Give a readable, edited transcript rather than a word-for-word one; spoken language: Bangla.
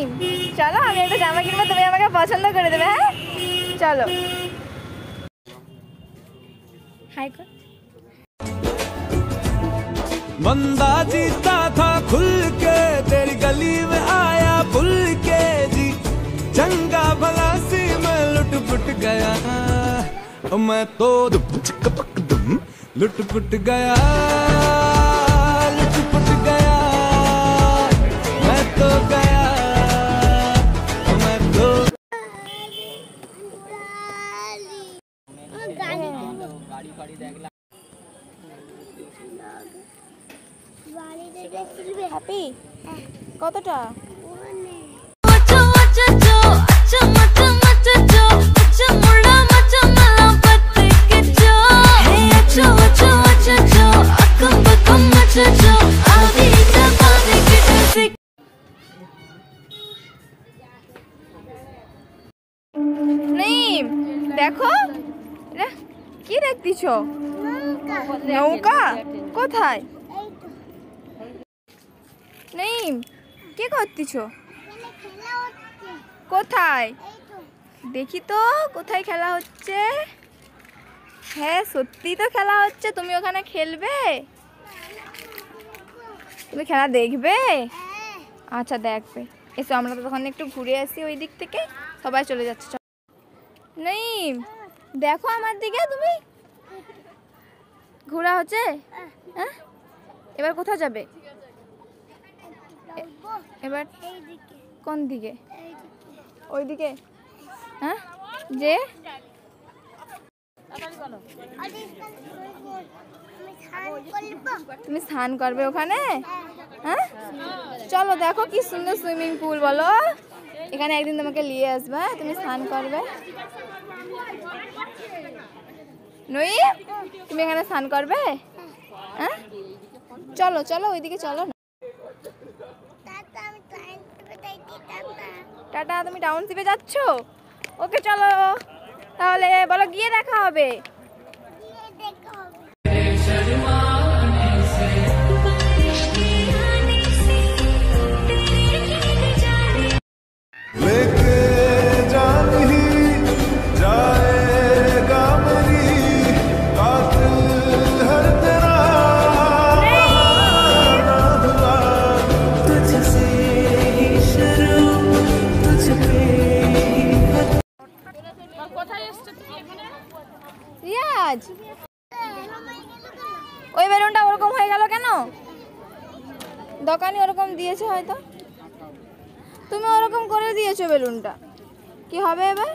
नहीं चलो আমি একটা জামা কিনবো তুমি আমাকে পছন্দ করে দেবে হ্যাঁ चलो हाय कर बंदा जीता था खुल के तेरी गली में आया भूल के जी चंगा भला सी मैं लुट पुट गया मैं तो लुट पुट गया मैं तो गया मैं तो হ্যাপি কতটা नहीं देखो কি দেখতেছো নৌকা কোথায় नहीं কি করতেছো কোথায় দেখি তো কোথায় খেলা হচ্ছে হ্যাঁ সত্যি তো খেলা হচ্ছে তুমি ওখানে খেলবে তুমি খেলা দেখবে আচ্ছা দেখবে এসো আমরা তো তখন একটু ঘুরে আসি ওই দিক থেকে সবাই চলে যাচ্ছে नहीं দেখো আমার দিকে তুমি ঘোরা হচ্ছে হ্যাঁ এবার কোথায় যাবে এবার কোন দিকে ওই দিকে হ্যাঁ যে তুমি স্নান করবে ওখানে হ্যাঁ চলো দেখো কি সুন্দর সুইমিং পুল বলো এখানে একদিন তোমাকে নিয়ে আসবে তুমি স্নান করবে নই তুমি এখানে স্নান করবে হ্যাঁ চলো চলো ওইদিকে চলো না টাটা তুমি টাউনশিপে যাচ্ছ ওকে চলো তাহলে বলো গিয়ে দেখা হবে রিয়াজ ওই বেলুনটা ওরকম হয়ে গেল কেন দোকানে ওরকম দিয়েছে হয়তো তুমি ওরকম করে দিয়েছো বেলুনটা কি হবে এবার